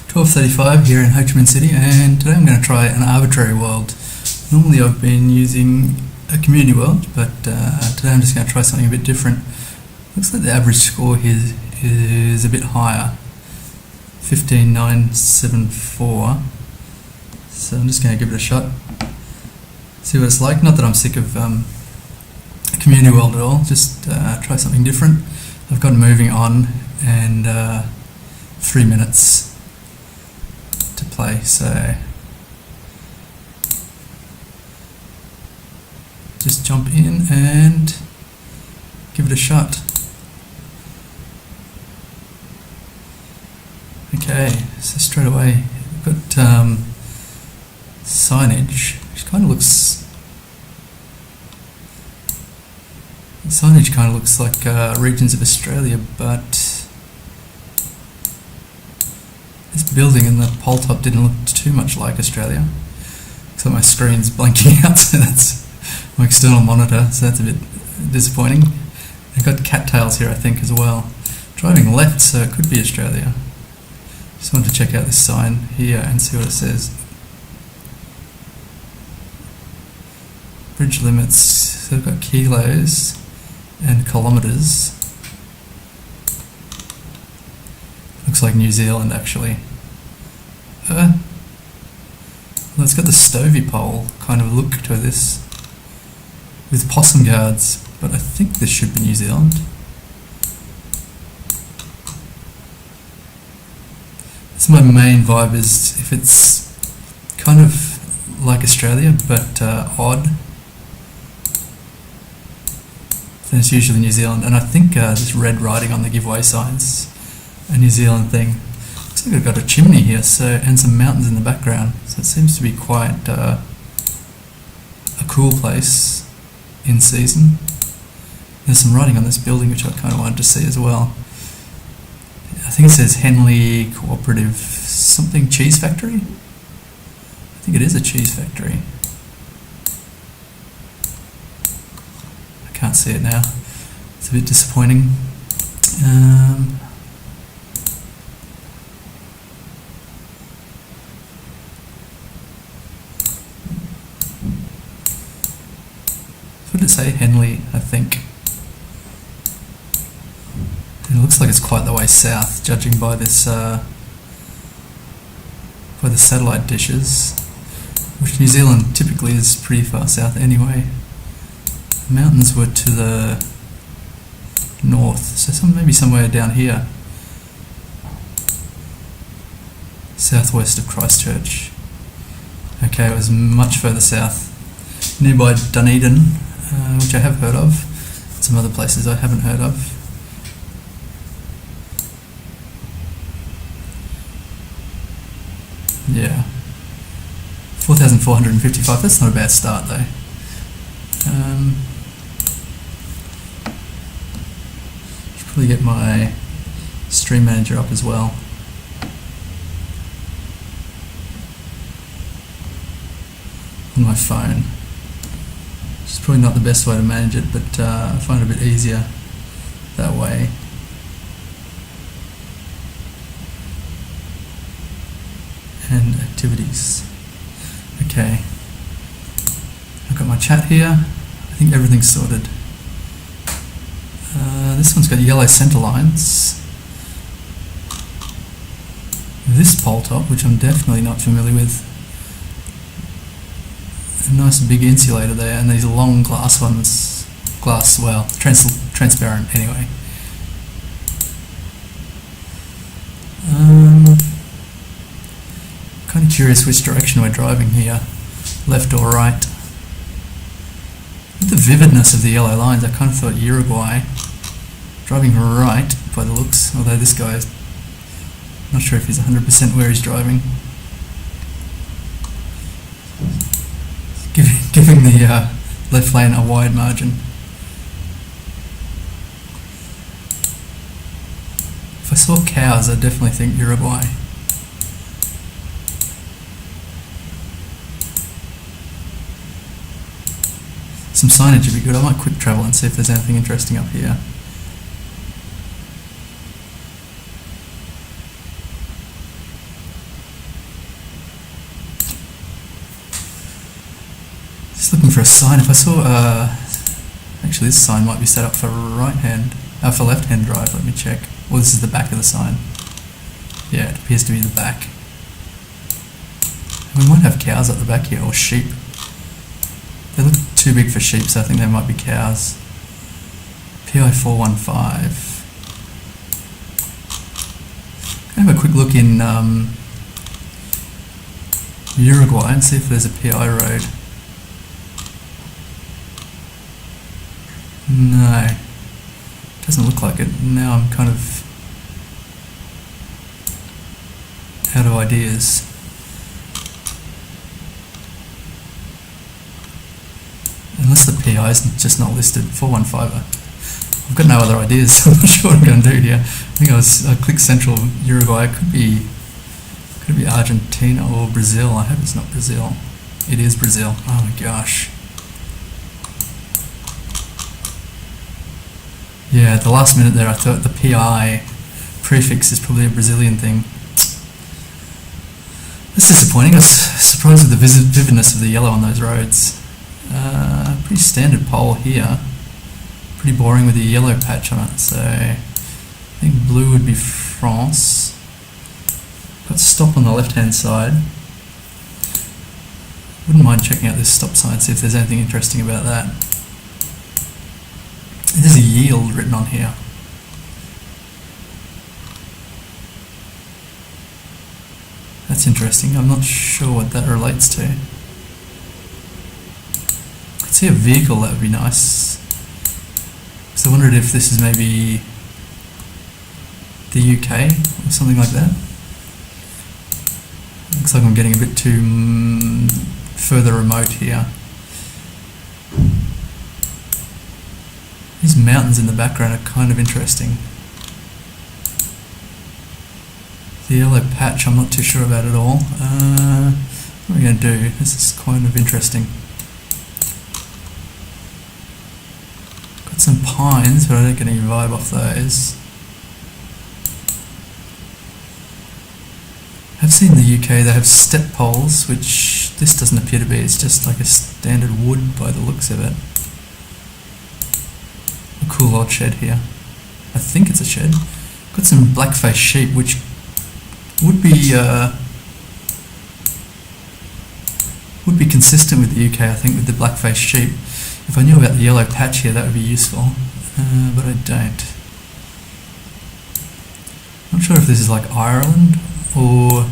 12:35 here in HCMC, and today I'm going to try an arbitrary world. Normally I've been using a community world, but today I'm just going to try something a bit different. Looks like the average score here is a bit higher, 15,974. So I'm just going to give it a shot, see what it's like. Not that I'm sick of a community world at all, just try something different. I've got moving on and 3 minutes to play, so just jump in and give it a shot. Okay, so straight away we've got signage, which kind of looks like regions of Australia, but this building and the pole top didn't look too much like Australia. So my screen's blinking out, so that's my external monitor, so that's a bit disappointing. I've got cattails here I think as well. Driving left, so it could be Australia. Just wanted to check out this sign here and see what it says. Bridge limits, so I've got kilos and kilometres. Looks like New Zealand actually. Well, it's got the stovey pole kind of look to this, with possum guards, but I think this should be New Zealand. So my main vibe is if it's kind of like Australia but odd, then it's usually New Zealand. And I think this red writing on the giveaway signs a New Zealand thing. Looks like I've got a chimney here, so, and some mountains in the background, so it seems to be quite a cool place in season. There's some writing on this building which I kind of wanted to see as well. I think it says Henley Cooperative something cheese factory. I think it is a cheese factory. I can't see it now. It's a bit disappointing. What did it say? Henley, I think. It looks like it's quite the way south, judging by this, by the satellite dishes, which New Zealand typically is pretty far south anyway. The mountains were to the north, so maybe somewhere down here, southwest of Christchurch. Okay, it was much further south, nearby Dunedin, which I have heard of. Some other places I haven't heard of. Yeah, 4,455, that's not a bad start though. Should probably get my stream manager up as well. On my phone. It's probably not the best way to manage it, but I find it a bit easier that way. And activities. Okay, I've got my chat here. I think everything's sorted. This one's got yellow centre lines. This pole top, which I'm definitely not familiar with. A nice big insulator there, and these long glass ones. Glass, well, transparent anyway. Kind of curious which direction we're driving here, left or right. With the vividness of the yellow lines, I kind of thought Uruguay. Driving right by the looks, although this guy is not sure if he's 100% where he's driving. Giving the left lane a wide margin. If I saw cows, I'd definitely think Uruguay. Some signage would be good. I might quick travel and see if there's anything interesting up here. Just looking for a sign. If I saw, actually this sign might be set up for for left-hand drive. Let me check. Well, this is the back of the sign. Yeah, it appears to be the back. We might have cows at the back here, or sheep. They look too big for sheep, so I think they might be cows. PI 415. Have a quick look in Uruguay and see if there's a PI road. No, doesn't look like it. Now I'm kind of out of ideas. Unless the PI is just not listed. 415. I've got no other ideas, so I'm not sure what I'm going to do here. I think I clicked Central Uruguay. It could be Argentina or Brazil. I hope it's not Brazil. It is Brazil. Oh my gosh. Yeah, at the last minute there I thought the PI prefix is probably a Brazilian thing. That's disappointing. I was surprised with the vividness of the yellow on those roads. Pretty standard pole here. Pretty boring with the yellow patch on it, so I think blue would be France. Got stop on the left hand side. Wouldn't mind checking out this stop sign, see if there's anything interesting about that. There's a yield written on here. That's interesting. I'm not sure what that relates to. Could see a vehicle, that would be nice. So I wondered if this is maybe the UK or something like that. Looks like I'm getting a bit too further remote here. These mountains in the background are kind of interesting. The yellow patch I'm not too sure about at all. What are we going to do? This is kind of interesting. Got some pines, but I don't get any vibe off those. I've seen in the UK they have step poles, which this doesn't appear to be. It's just like a standard wood by the looks of it. A cool old shed here. I think it's a shed. Got some black-faced sheep, which would be consistent with the UK, I think, with the black-faced sheep. If I knew about the yellow patch here, that would be useful, but I don't. Not sure if this is like Ireland or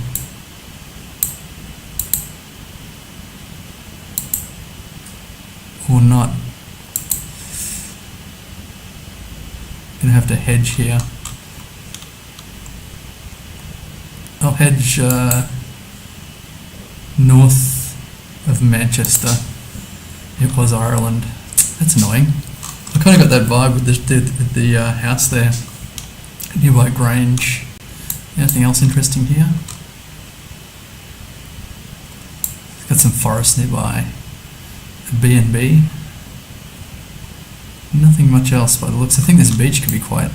not. Gonna have to hedge here. I'll hedge north of Manchester. It was Ireland. That's annoying. I kind of got that vibe with the house there. Nearby Grange. Anything else interesting here? Got some forest nearby. A B&B. Nothing much else by the looks. I think this beach could be quite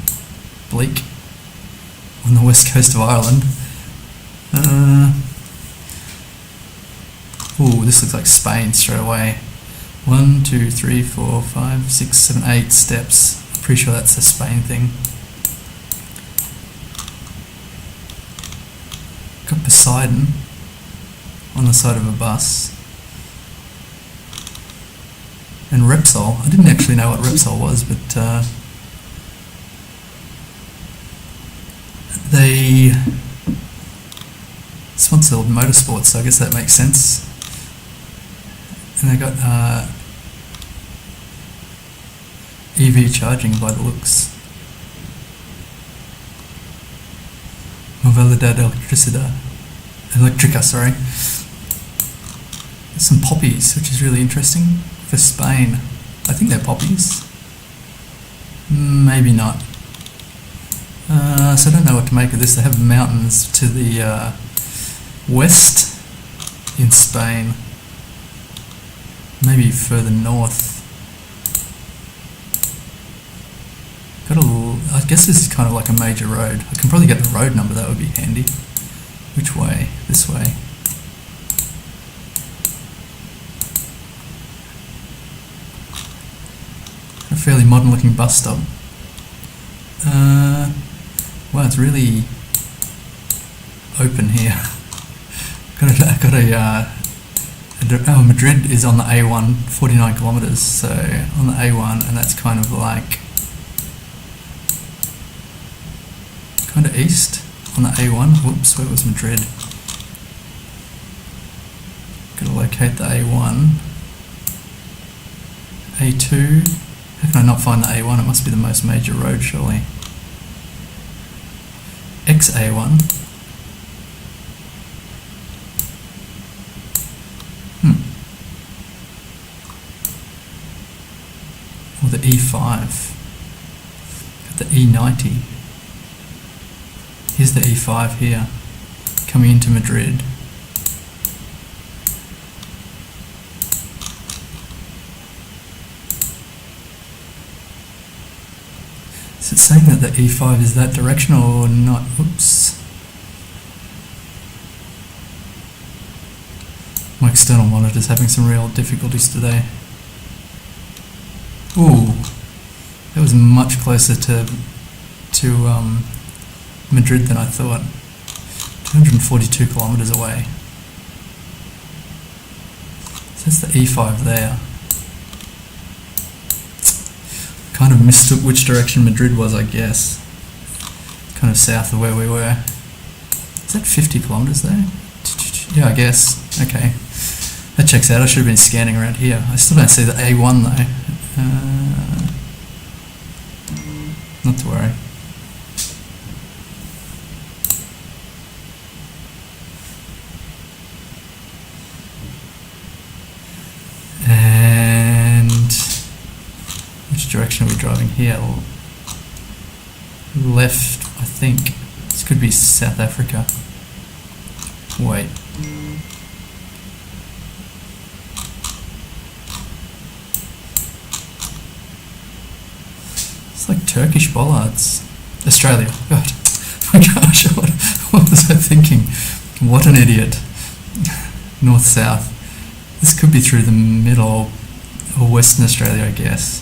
bleak on the west coast of Ireland. Ooh, this looks like Spain straight away. 1, 2, 3, 4, 5, 6, 7, 8 steps. I'm pretty sure that's a Spain thing. Got Poseidon on the side of a bus. And Repsol. I didn't actually know what Repsol was, but they sponsor motorsports, so I guess that makes sense. And they got EV charging by the looks. Movilidad Electrica, sorry. There's some poppies, which is really interesting for Spain. I think they're poppies. Maybe not. So I don't know what to make of this. They have mountains to the west in Spain. Maybe further north. I guess this is kind of like a major road. I can probably get the road number, that would be handy. Which way? This way. fairly modern looking bus stop. Wow, it's really open here. Oh, Madrid is on the A1, 49 kilometres, so on the A1, and that's kind of like kind of east on the A1. Whoops, where was Madrid? Gotta locate the A1. A2. How can I not find the A1? It must be the most major road, surely. XA1. Or the E5. The E90. Here's the E5 here, coming into Madrid. Is it saying that the E5 is that direction or not? Oops. My external monitor's having some real difficulties today. Ooh, that was much closer to Madrid than I thought. 242 kilometres away. So that's the E5 there. Kind of mistook which direction Madrid was, I guess. Kind of south of where we were. Is that 50 kilometres there? Yeah, I guess. Okay. That checks out. I should have been scanning around here. I still don't see the A1 though. Not to worry. And which direction are we driving here? Left, I think. This could be South Africa. Wait. It's like Turkish bollards. Australia. God. Oh my gosh, what was I thinking? What an idiot. North-south. This could be through the middle or Western Australia, I guess.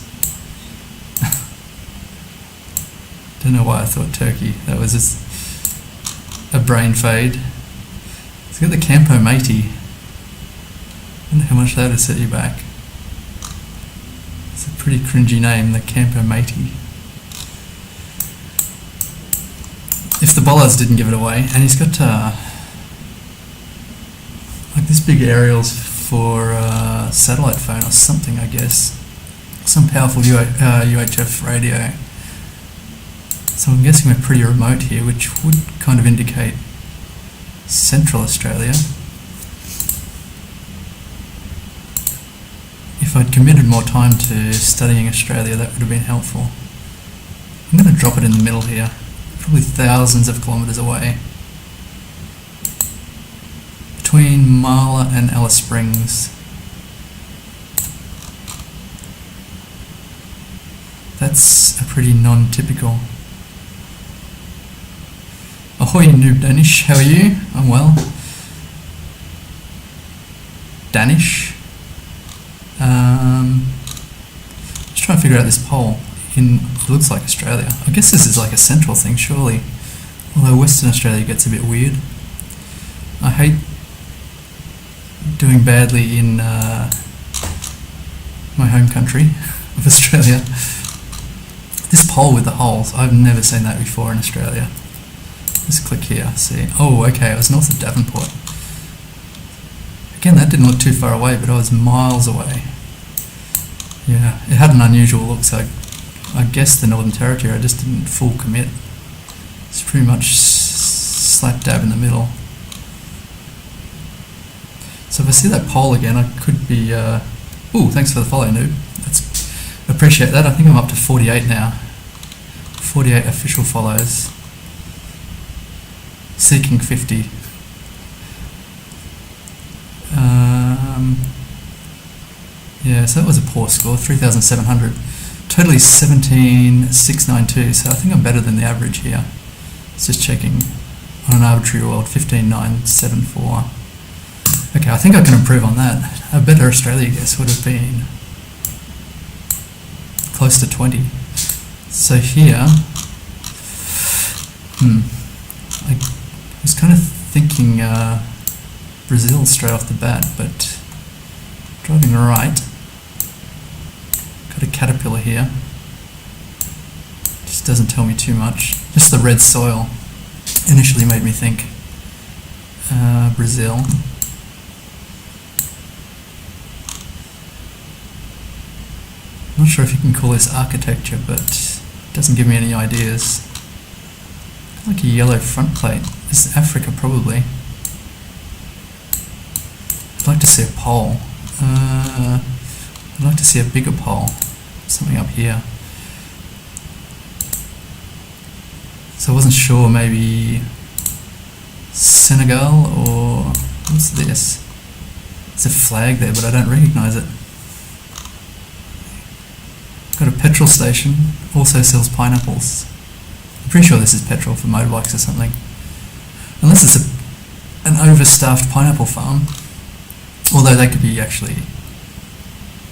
Don't know why I thought Turkey. That was just a brain fade. It's got the Campo Matey. I wonder how much that would set you back. It's a pretty cringy name, the Campo Matey. If the bollards didn't give it away, and he's got like this big aerials for satellite phone or something, I guess. Some powerful UHF radio. So I'm guessing we're pretty remote here, which would kind of indicate Central Australia. If I'd committed more time to studying Australia, that would have been helpful. I'm going to drop it in the middle here, probably thousands of kilometres away. Between Marla and Alice Springs. That's a pretty non-typical. Ahoy, Noob Danish, how are you? I'm well. Danish. Just trying to figure out this pole. It looks like Australia. I guess this is like a central thing, surely. Although Western Australia gets a bit weird. I hate doing badly in my home country of Australia. This pole with the holes, I've never seen that before in Australia. Let's click here, see. Oh, okay, it was north of Devonport. Again, that didn't look too far away, but I was miles away. Yeah, it had an unusual look, so I guessed the Northern Territory, I just didn't full commit. It's pretty much slap dab in the middle. So if I see that pole again, I could be... Ooh, thanks for the follow, noob. Appreciate that. I think I'm up to 48 now. 48 official follows. Seeking 50. Yeah, so that was a poor score, 3,700. Totally 17,692, so I think I'm better than the average here. It's just checking on an arbitrary world, 15,974. Okay, I think I can improve on that. A better Australia guess would have been close to 20. So here, I was kind of thinking Brazil straight off the bat, but driving right, got a caterpillar here. Just doesn't tell me too much. Just the red soil initially made me think Brazil. I'm not sure if you can call this architecture, but it doesn't give me any ideas. Like a yellow front plate. This is Africa, probably. I'd like to see a pole. I'd like to see a bigger pole. Something up here. So I wasn't sure, maybe Senegal or what's this? There's a flag there, but I don't recognise it. Got a petrol station, also sells pineapples. I'm pretty sure this is petrol for motorbikes or something. Unless it's an overstaffed pineapple farm. Although they could be actually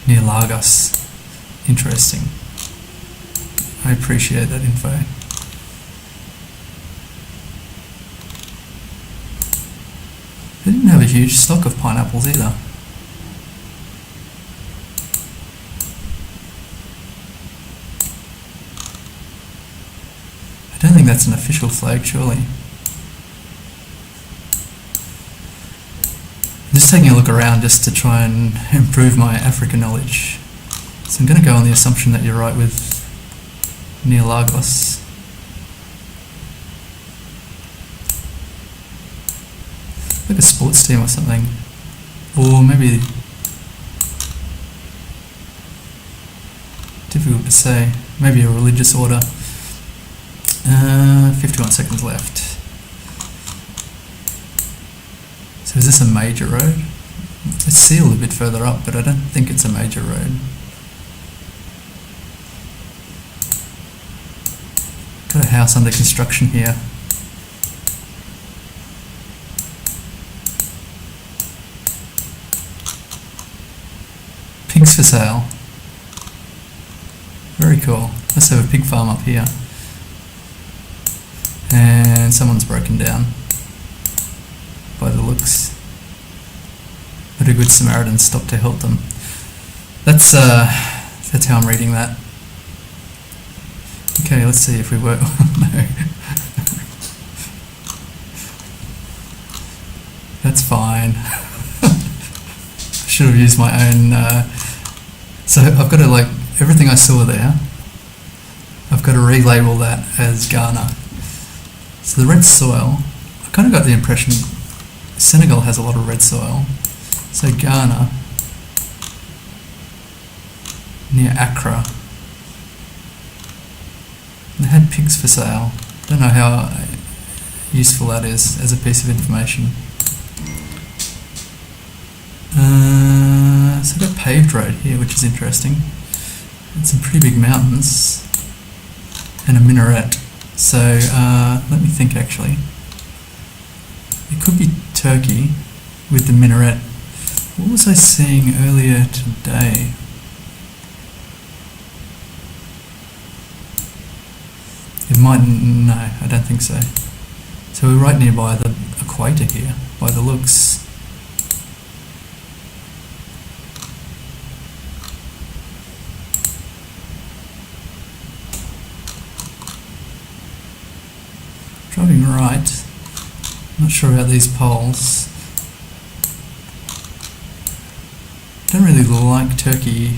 near Lagos. Interesting. I appreciate that info. They didn't have a huge stock of pineapples either. I don't think that's an official flag, surely. I'm just taking a look around just to try and improve my Africa knowledge. So I'm going to go on the assumption that you're right with near Lagos. Like a sports team or something. Or maybe... difficult to say. Maybe a religious order. 51 seconds left. So is this a major road? It's sealed a bit further up, but I don't think it's a major road. Got a house under construction here. Pigs for sale. Very cool. Let's have a pig farm up here. And someone's broken down by the looks. But a good Samaritan stopped to help them. That's how I'm reading that. Okay, let's see if we work. No. That's fine. I should have used my own. So I've got to, like, everything I saw there, I've got to relabel that as Ghana. So the red soil, I kind of got the impression Senegal has a lot of red soil. So Ghana, near Accra. They had pigs for sale. Don't know how useful that is as a piece of information. So I've got a paved road here, which is interesting. And some pretty big mountains. And a minaret. So, let me think actually. It could be Turkey with the minaret. What was I seeing earlier today? It might, no, I don't think so. So we're right nearby the equator here, by the looks. Driving right, not sure about these poles. Don't really like Turkey.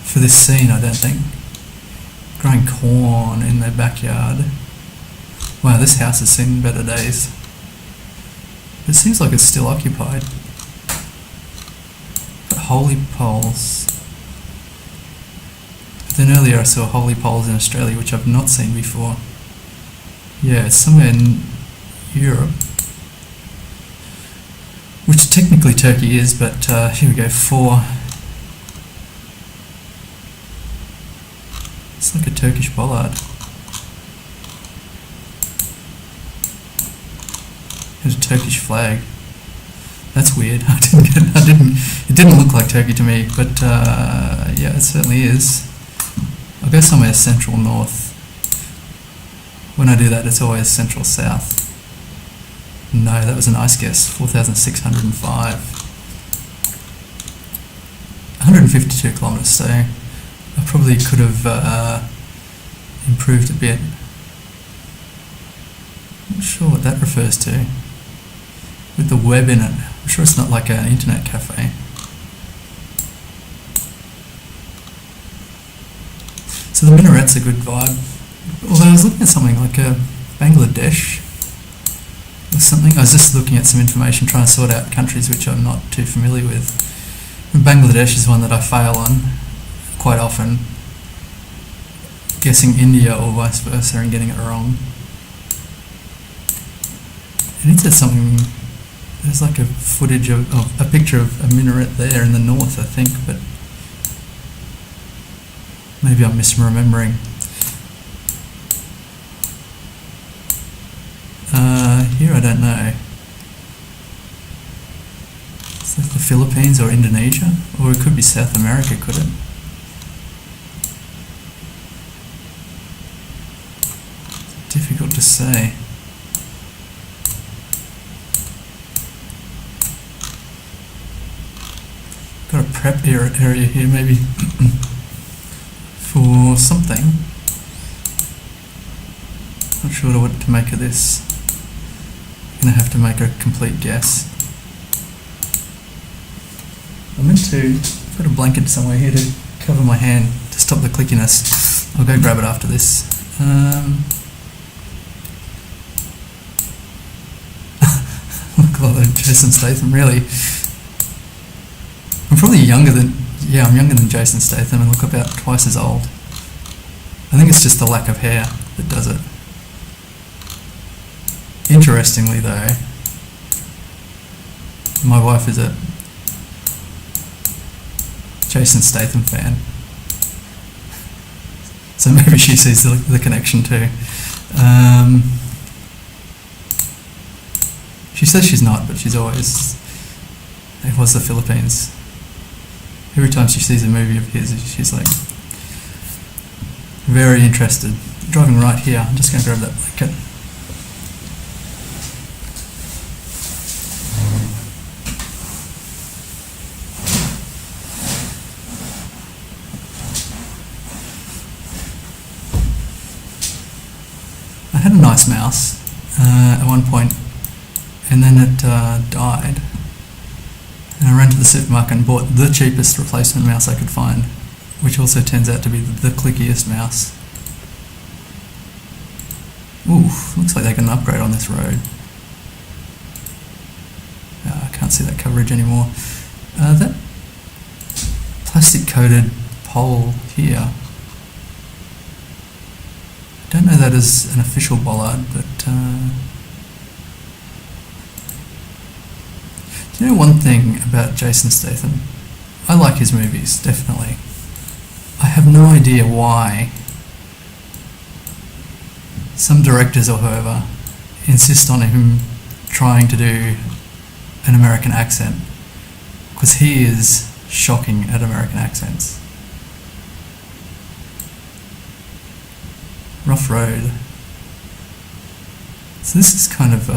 For this scene, I don't think. Growing corn in their backyard. Wow, this house has seen better days. It seems like it's still occupied. But holy poles. But then earlier I saw holy poles in Australia, which I've not seen before. Yeah, it's somewhere in Europe. Which technically Turkey is, but here we go, 4. It's like a Turkish bollard. There's a Turkish flag. That's weird. It didn't look like Turkey to me, but yeah, it certainly is. I'll go somewhere central north. When I do that, it's always central south. No, that was a nice guess. 4,605. 152 kilometres, so I probably could have improved a bit. Not sure what that refers to. With the web in it. I'm sure it's not like an internet cafe. So the minaret's a good vibe. Although I was looking at something like a Bangladesh or something. I was just looking at some information trying to sort out countries which I'm not too familiar with. And Bangladesh is one that I fail on quite often. Guessing India or vice versa and getting it wrong. And it said something. There's like a footage of a picture of a minaret there in the north, I think, but maybe I'm misremembering. Here I don't know. Is that the Philippines or Indonesia? Or it could be South America, could it? Difficult to say. Got a prep area here maybe for something. Not sure what to make of this. I'm going to have to make a complete guess. I meant to put a blanket somewhere here to cover my hand to stop the clickiness. I'll go grab it after this. Look like Jason Statham, really. I'm probably younger than, I'm younger than Jason Statham and look about twice as old. I think it's just the lack of hair that does it. Interestingly though, my wife is a Jason Statham fan. So maybe she sees the connection too. She says she's not, but she's always, it was the Philippines. Every time she sees a movie of his, she's like, very interested. Driving right here, I'm just going to grab that blanket. I had a nice mouse at one point, and then it died. And I ran to the supermarket and bought the cheapest replacement mouse I could find, which also turns out to be the clickiest mouse. Ooh, looks like they got an upgrade on this road. I can't see that coverage anymore. That plastic coated pole here, I don't know that is an official bollard, but do you know one thing about Jason Statham? I like his movies, definitely. I have no idea why some directors or whoever insist on him trying to do an American accent, because he is shocking at American accents. Rough road. So this is kind of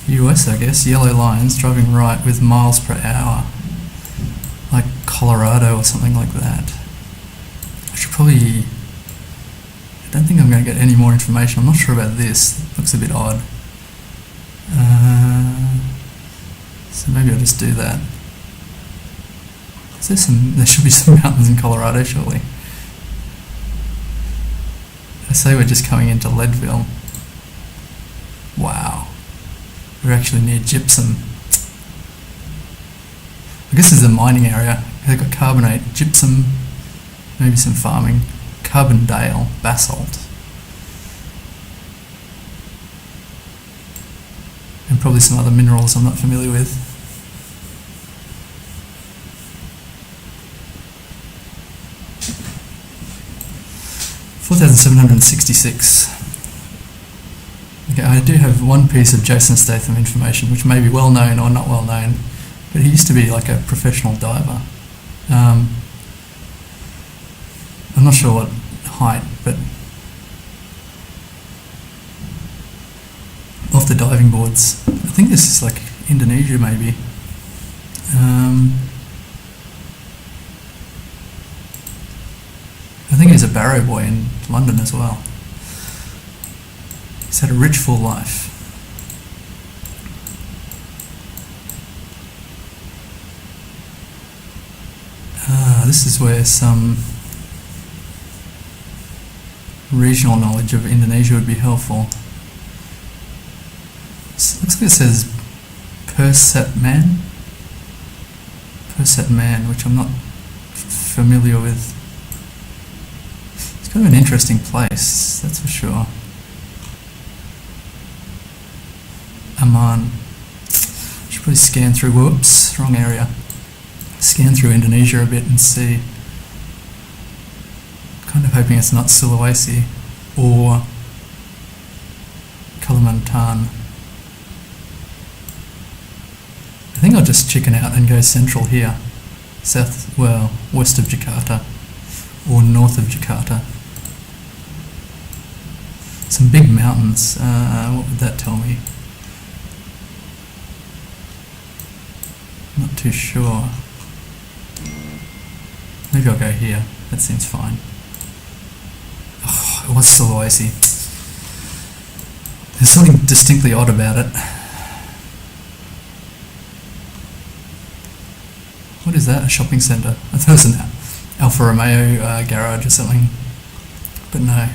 US, I guess. Yellow lines, driving right with miles per hour, like Colorado or something like that. I should probably, I don't think I'm going to get any more information. I'm not sure about this. It looks a bit odd. So maybe I'll just do that. There should be some mountains in Colorado, surely. I say we're just coming into Leadville. Wow. We're actually near gypsum. I guess this is a mining area. They've got carbonate, gypsum, maybe some farming, Carbondale, basalt. And probably some other minerals I'm not familiar with. $4,766. Okay, I do have one piece of Jason Statham information, which may be well known or not well known, but he used to be like a professional diver. I'm not sure what height, but off the diving boards. I think this is like Indonesia, maybe. I think he's a barrow boy in London as well. He's had a rich, full life. This is where some regional knowledge of Indonesia would be helpful. Looks like it says Persat Man, which I'm not familiar with. It's kind of an interesting place, that's for sure. Aman. Should probably scan through. Whoops, wrong area. Scan through Indonesia a bit and see. Kind of hoping it's not Sulawesi or Kalimantan. I think I'll just chicken out and go central here. West of Jakarta or north of Jakarta. Some big mountains. What would that tell me? Not too sure. Maybe I'll go here. That seems fine. Oh, it was Sulawesi. There's something distinctly odd about it. What is that? A shopping centre? I thought it was an Alfa Romeo garage or something. But no.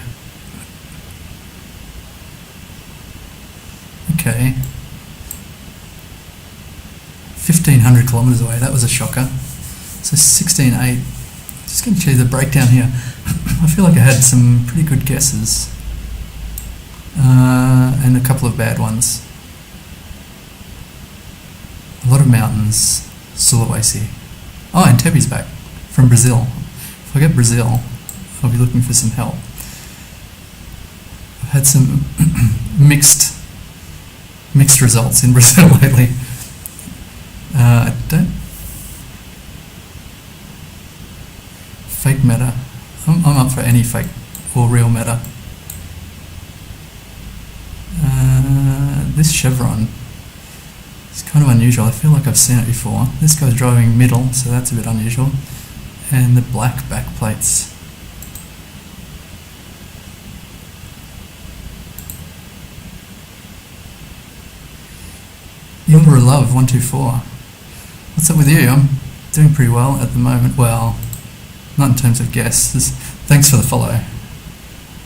Okay. 1,500 kilometres away. That was a shocker. So 16.8. Just going to show you the breakdown here. I feel like I had some pretty good guesses. And a couple of bad ones. A lot of mountains. Sulawesi. Oh, and Tebi's back from Brazil. If I get Brazil, I'll be looking for some help. I've had some mixed results in Brazil lately. Fake meta. I'm up for any fake or real meta. This chevron is kind of unusual. I feel like I've seen it before. This guy's driving middle, so that's a bit unusual. And the black back plates. Ilra Love 124. What's up with you? I'm doing pretty well at the moment. Well, not in terms of guests. Thanks for the follow.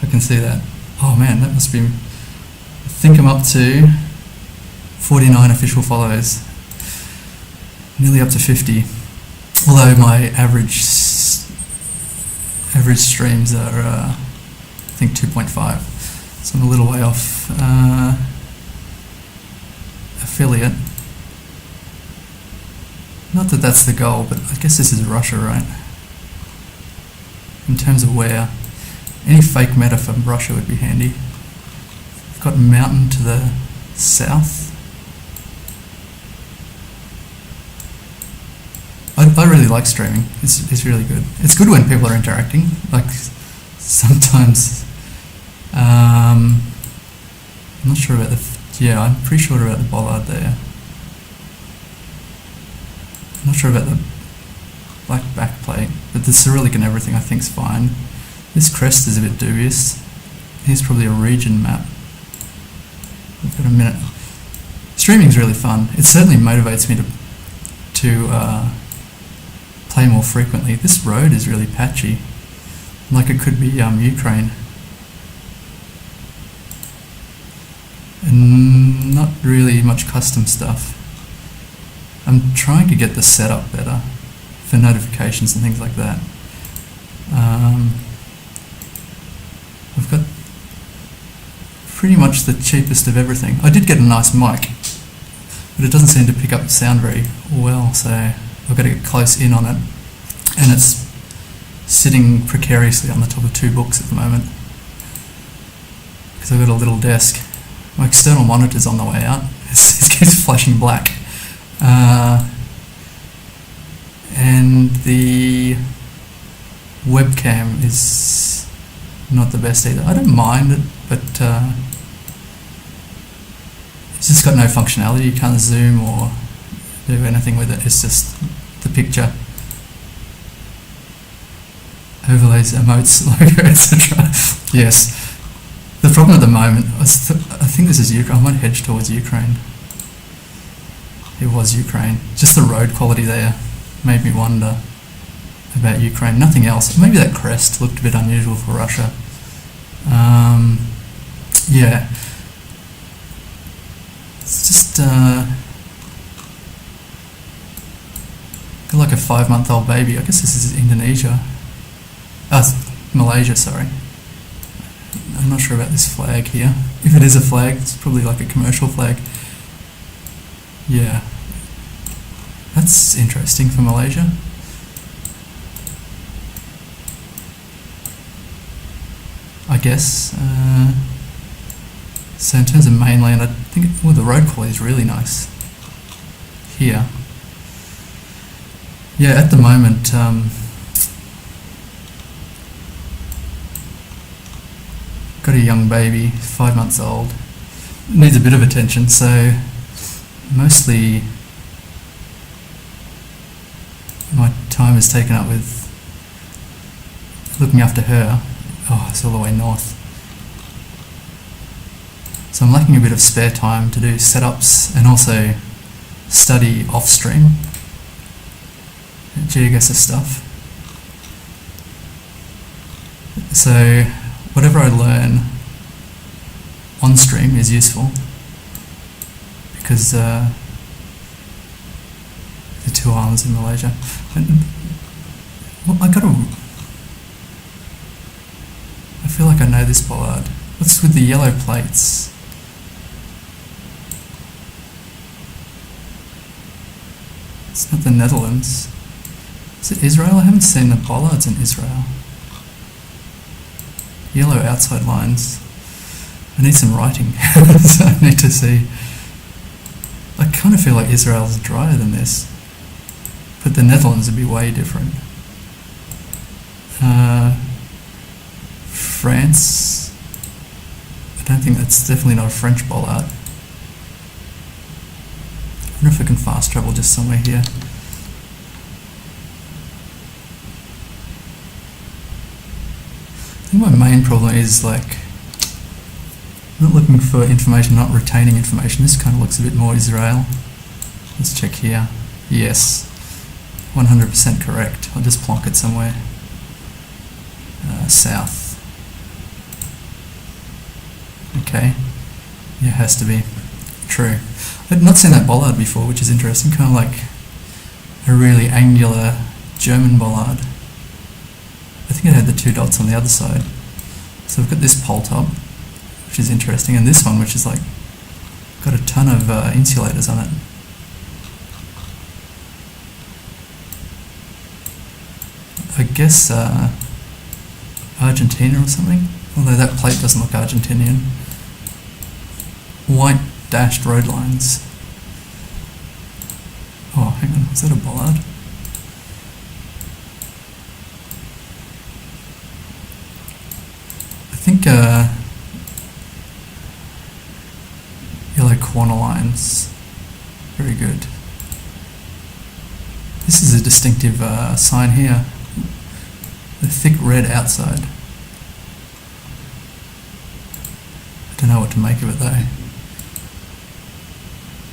I can see that. Oh man, that must be... I think I'm up to 49 official follows. Nearly up to 50. Although my average streams are, I think 2.5. So I'm a little way off affiliate. Not that that's the goal, but I guess this is Russia, right? In terms of where, any fake meta from Russia would be handy. I've got a mountain to the south. I really like streaming. It's really good. It's good when people are interacting. Like sometimes, I'm not sure about I'm pretty sure about the bollard there. I'm not sure about the black backplate, but the Cyrillic and everything I think's fine. This crest is a bit dubious. Here's probably a region map. We've got a minute. Streaming's really fun. It certainly motivates me to play more frequently. This road is really patchy, like it could be Ukraine. And not really much custom stuff. I'm trying to get the setup better for notifications and things like that. I've got pretty much the cheapest of everything. I did get a nice mic, but it doesn't seem to pick up the sound very well, so I've got to get close in on it. And it's sitting precariously on the top of 2 books at the moment, because I've got a little desk My external monitor's on the way out. It keeps flashing black. And the webcam is not the best either. I don't mind it, but it's just got no functionality. You can't zoom or do anything with it. It's just the picture. Overlays, emotes, logo, etc. Yes. The problem at the moment, I think this is Ukraine. I might hedge towards Ukraine. It was Ukraine. Just the road quality there made me wonder about Ukraine. Nothing else. Maybe that crest looked a bit unusual for Russia. Yeah. It's just got like a 5-month-old baby. I guess this is Indonesia. Malaysia, sorry. I'm not sure about this flag here. If it is a flag, it's probably like a commercial flag. Yeah. That's interesting for Malaysia. I guess. So in terms of mainland, I think the road quality is really nice here. Yeah, at the moment, got a young baby, 5 months old. Needs a bit of attention, so mostly my time is taken up with looking after her. Oh, it's all the way north. So I'm lacking a bit of spare time to do setups and also study off-stream GeoGuessr stuff. So whatever I learn on stream is useful because the 2 islands in Malaysia. And, well, I feel like I know this bollard. What's with the yellow plates? It's not the Netherlands. Is it Israel? I haven't seen the bollards in Israel. Yellow outside lines. I need some writing. So I need to see. I kind of feel like Israel's drier than this. But the Netherlands would be way different. France. I don't think that's definitely not a French bollard. I wonder if I can fast travel just somewhere here. I think my main problem is like not looking for information, not retaining information. This kind of looks a bit more Israel. Let's check here. Yes, 100% correct. I'll just plonk it somewhere south. Okay, yeah, it has to be true. I've not seen that bollard before, which is interesting. Kind of like a really angular German bollard. I think it had the 2 dots on the other side. So we've got this pole top, which is interesting, and this one, which is like got a ton of insulators on it. I guess Argentina or something, although that plate doesn't look Argentinian. White dashed road lines. Oh, hang on, is that a bollard? I think yellow corner lines. Very good. This is a distinctive sign here. The thick red outside. I don't know what to make of it though.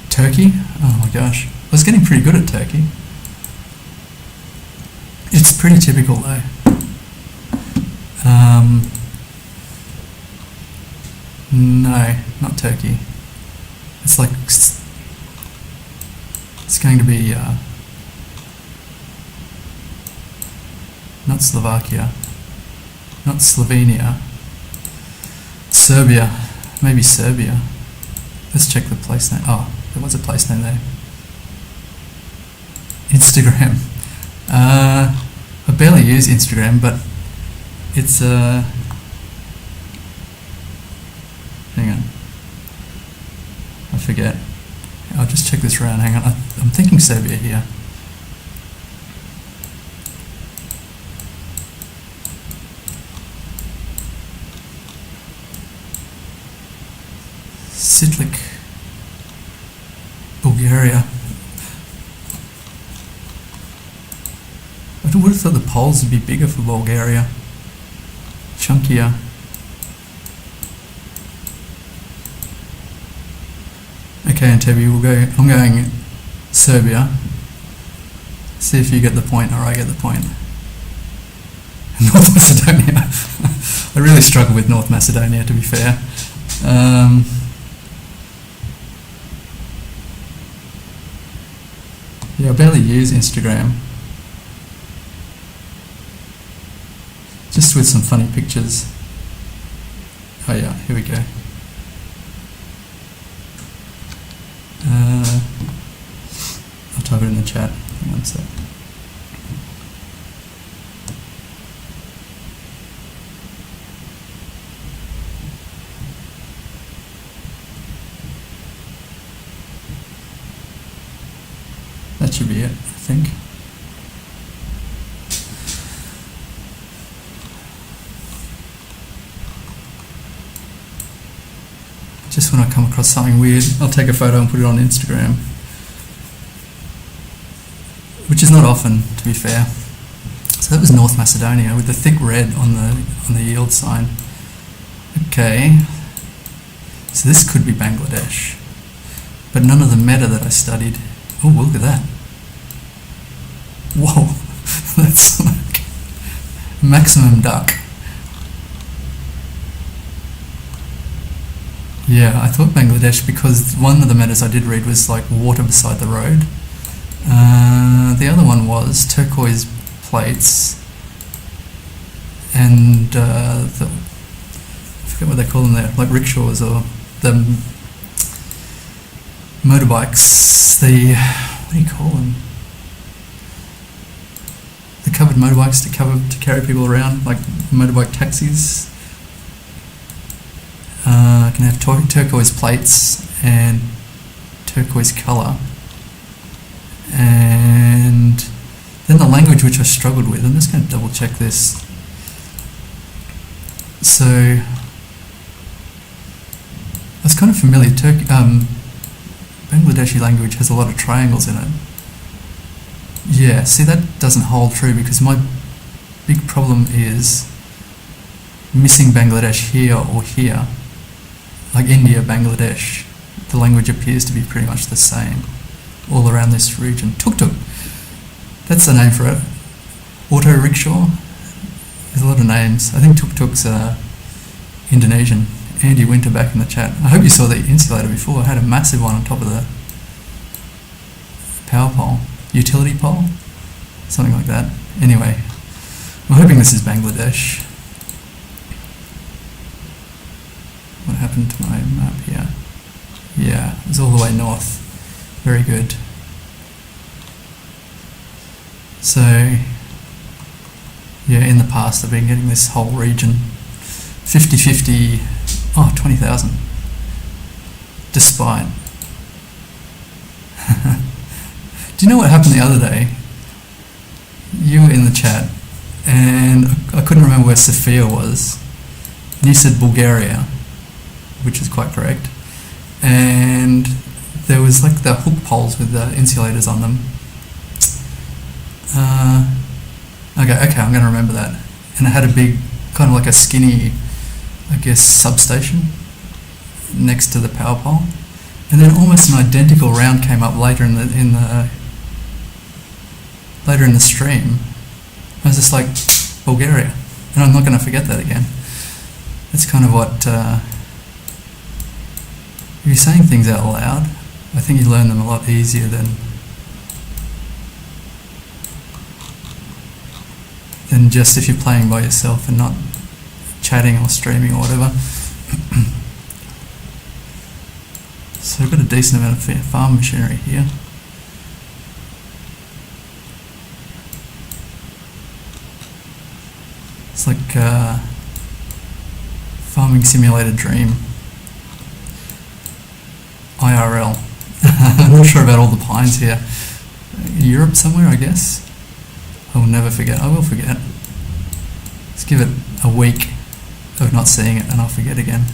Turkey? Oh my gosh. I was getting pretty good at Turkey. It's pretty typical though. No, not Turkey. It's like, it's going to be not Slovakia, not Slovenia, Serbia, maybe Serbia. Let's check the place name. Oh, there was a place name there. Instagram. I barely use Instagram, but it's hang on. forget. I'll just check this round. Hang on. I'm thinking Serbia here. Sitlik, Bulgaria. I would have thought the poles would be bigger for Bulgaria. Chunkier. Okay, Entebbe, I'm going Serbia. See if you get the point or I get the point. North Macedonia. I really struggle with North Macedonia, to be fair. Yeah, I barely use Instagram. Just with some funny pictures. Oh yeah, here we go. I'll type it in the chat. Hang on a sec. That should be it, I think. Just when I come across something weird, I'll take a photo and put it on Instagram. Which is not often, to be fair. So that was North Macedonia with the thick red on the yield sign. Okay. So this could be Bangladesh. But none of the meta that I studied. Oh, look at that. Whoa. That's like maximum duck. Yeah, I thought Bangladesh because one of the metas I did read was like water beside the road. The other one was turquoise plates and I forget what they call them there, like rickshaws or the motorbikes, what do you call them? The covered motorbikes to carry people around, like motorbike taxis. Can have turquoise plates and turquoise colour, and then the language which I struggled with. I'm just going to double check this. So I was kind of familiar. Bangladeshi language has a lot of triangles in it. Yeah, see, that doesn't hold true because my big problem is missing Bangladesh here or here. Like India, Bangladesh, the language appears to be pretty much the same all around this region. Tuk-tuk, that's the name for it. Auto rickshaw, there's a lot of names. I think tuk-tuk's Indonesian. Andy Winter back in the chat. I hope you saw the insulator before. I had a massive one on top of the power pole. Utility pole? Something like that. Anyway, I'm hoping this is Bangladesh. What happened to my map here? Yeah, it's all the way north. Very good. So, yeah, in the past I've been getting this whole region 50-50, 20,000. Despite. Do you know what happened the other day? You were in the chat and I couldn't remember where Sofia was. And you said Bulgaria, which is quite correct, and there was like the hook poles with the insulators on them. Okay, I'm going to remember that. And it had a big, kind of like a skinny, I guess, substation next to the power pole, and then almost an identical round came up later in the stream. I was just like, Bulgaria, and I'm not going to forget that again. That's kind of what. If you're saying things out loud, I think you learn them a lot easier than just if you're playing by yourself and not chatting or streaming or whatever. So we've got a decent amount of farm machinery here. It's like farming simulator dream. IRL. I'm not sure about all the pines here. Europe somewhere, I guess. I will never forget. I will forget. Let's give it a week of not seeing it and I'll forget again.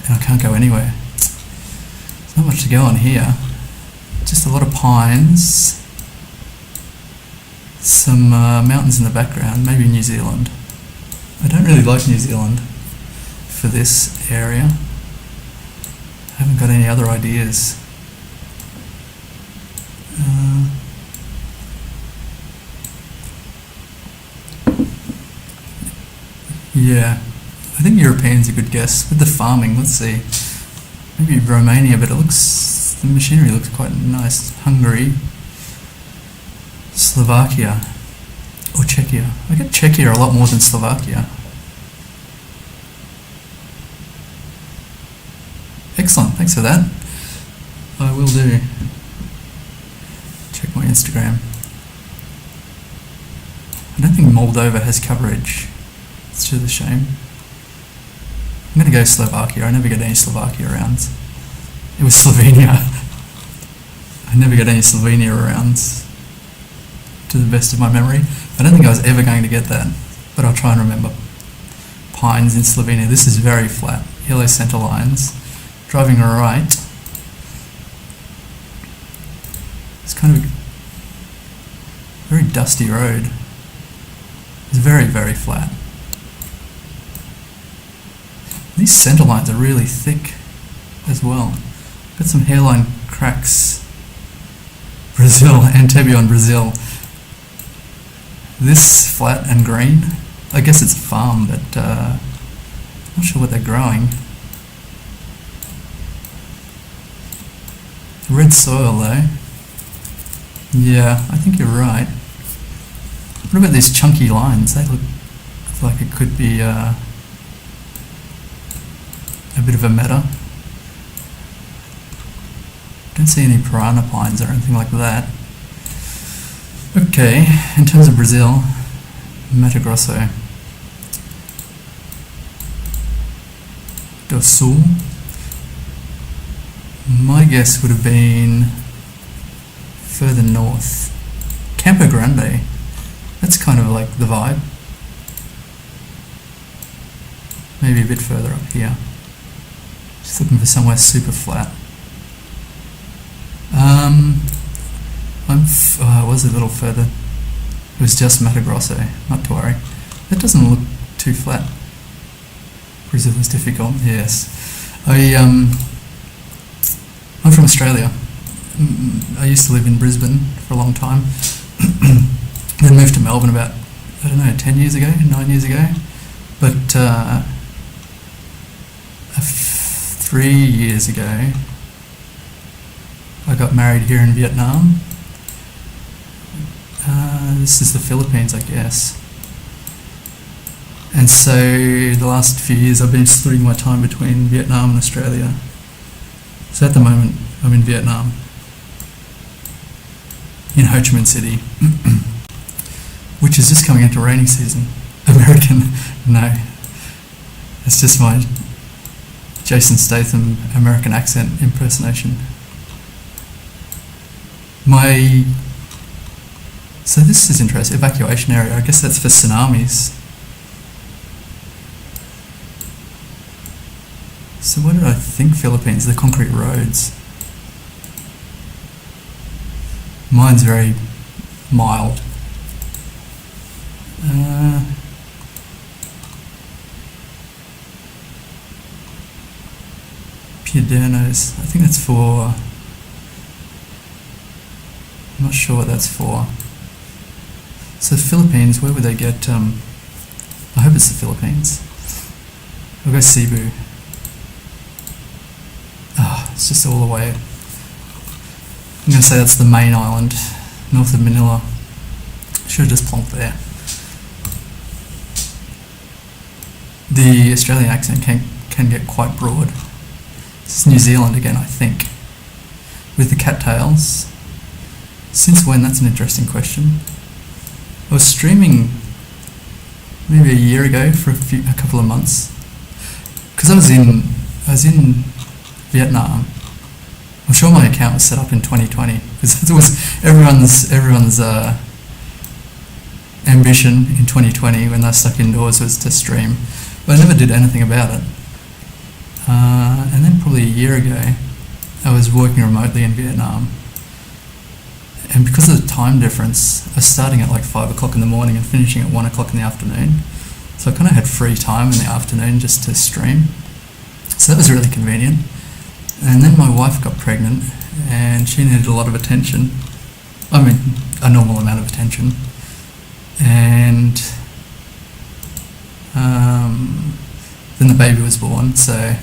And I can't go anywhere. There's not much to go on here. Just a lot of pines. Some mountains in the background. Maybe New Zealand. I don't really like New Zealand for this area. I haven't got any other ideas. Yeah, I think European's a good guess. With the farming, let's see. Maybe Romania, but the machinery looks quite nice. Hungary, Slovakia, or Czechia. I get Czechia a lot more than Slovakia. Excellent, thanks for that. I will do. Check my Instagram. I don't think Moldova has coverage. It's to the shame. I'm going to go Slovakia. I never get any Slovakia rounds. It was Slovenia. I never get any Slovenia rounds, to the best of my memory. I don't think I was ever going to get that, but I'll try and remember. Pines in Slovenia. This is very flat. Yellow centre lines. Driving right. It's kind of a very dusty road. It's very, very flat. These centre lines are really thick as well. Got some hairline cracks. Brazil, Antebellum, Brazil. This flat and green. I guess it's a farm, but not sure what they're growing. Red soil though. Yeah, I think you're right. What about these chunky lines? They look like it could be a bit of a meta. Don't see any piranha pines or anything like that. Okay, in terms of Brazil, Mato Grosso do Sul. My guess would have been further north. Campo Grande. That's kind of like the vibe. Maybe a bit further up here. Just looking for somewhere super flat. It was a little further. It was just Mato Grosso, not to worry. That doesn't look too flat. Brazil is difficult, yes. I'm from Australia. I used to live in Brisbane for a long time. Then moved to Melbourne about, 10 years ago, 9 years ago. But 3 years ago, I got married here in Vietnam. This is the Philippines, I guess. And so the last few years I've been splitting my time between Vietnam and Australia. So at the moment I'm in Vietnam, in Ho Chi Minh City, which is just coming into rainy season. American, no. It's just my Jason Statham American accent impersonation. So this is interesting, evacuation area, I guess that's for tsunamis. So what did I think Philippines? The concrete roads. Mine's very mild. Piadernos, I think that's for... I'm not sure what that's for. So Philippines, where would they get... I hope it's the Philippines. I'll go Cebu. It's just all the way. I'm going to say that's the main island, north of Manila. Should have just plonked there. The Australian accent can get quite broad. This is New Zealand again, I think. With the cattails. Since when? That's an interesting question. I was streaming maybe a year ago for a couple of months. Because I was in Vietnam. I'm sure my account was set up in 2020 because it was everyone's ambition in 2020 when they're stuck indoors was to stream, but I never did anything about it. And then probably a year ago, I was working remotely in Vietnam, and because of the time difference, I was starting at like 5 o'clock in the morning and finishing at 1 o'clock in the afternoon. So I kind of had free time in the afternoon just to stream. So that was really convenient. And then my wife got pregnant and she needed a lot of attention. I mean, a normal amount of attention. And then the baby was born. So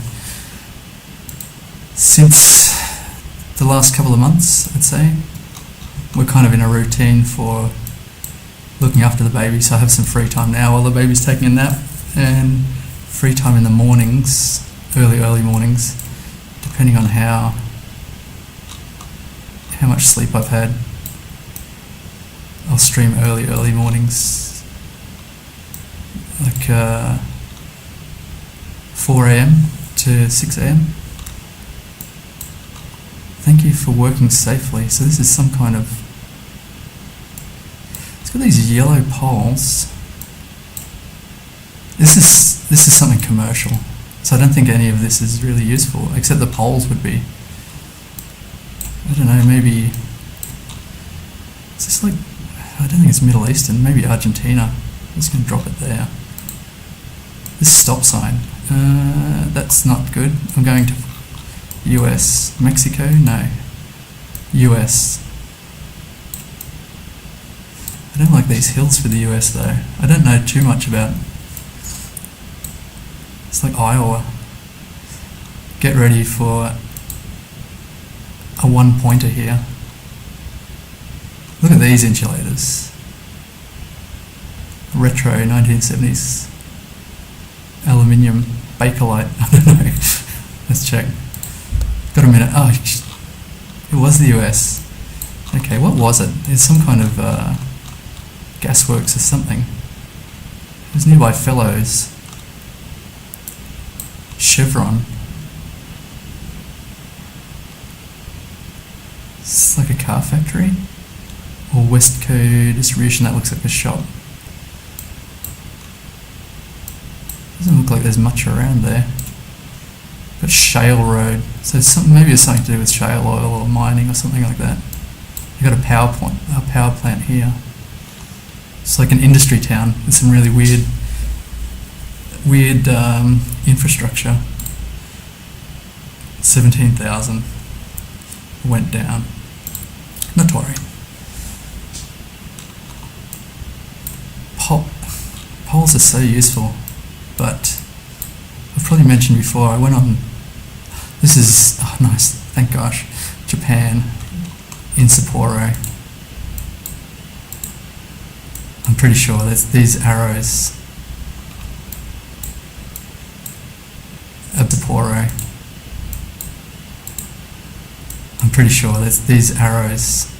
since the last couple of months, I'd say, we're kind of in a routine for looking after the baby. So I have some free time now while the baby's taking a nap, and free time in the mornings, early mornings, depending on how much sleep I've had. I'll stream early mornings, like 4 a.m. to 6 a.m. Thank you for working safely. So this is some kind of, it's got these yellow poles. This is something commercial. So I don't think any of this is really useful, except the poles would be. I don't know, maybe, is this like, I don't think it's Middle Eastern, maybe Argentina. I'm just going to drop it there. This stop sign, that's not good. I'm going to US, Mexico, no, US. I don't like these hills for the US though. I don't know too much about, it's like Iowa. Get ready for a one-pointer here. Look at these insulators. Retro 1970s. Aluminium Bakelite. I don't know. Let's check. Got a minute. Oh, it was the US. Okay, what was it? It's some kind of gasworks or something. It was nearby Fellows. Chevron. It's like a car factory. Or Westco Distribution, that looks like a shop. Doesn't look like there's much around there. But Shale Road, so maybe it's something to do with shale oil or mining or something like that. You've got a power plant here. It's like an industry town with some really weird infrastructure. 17,000 went down. Not to worry. Poles are so useful, but I've probably mentioned before, I went on, this is, oh nice, thank gosh, Japan, in Sapporo. I'm pretty sure there's these arrows of Sapporo. I'm pretty sure there's these arrows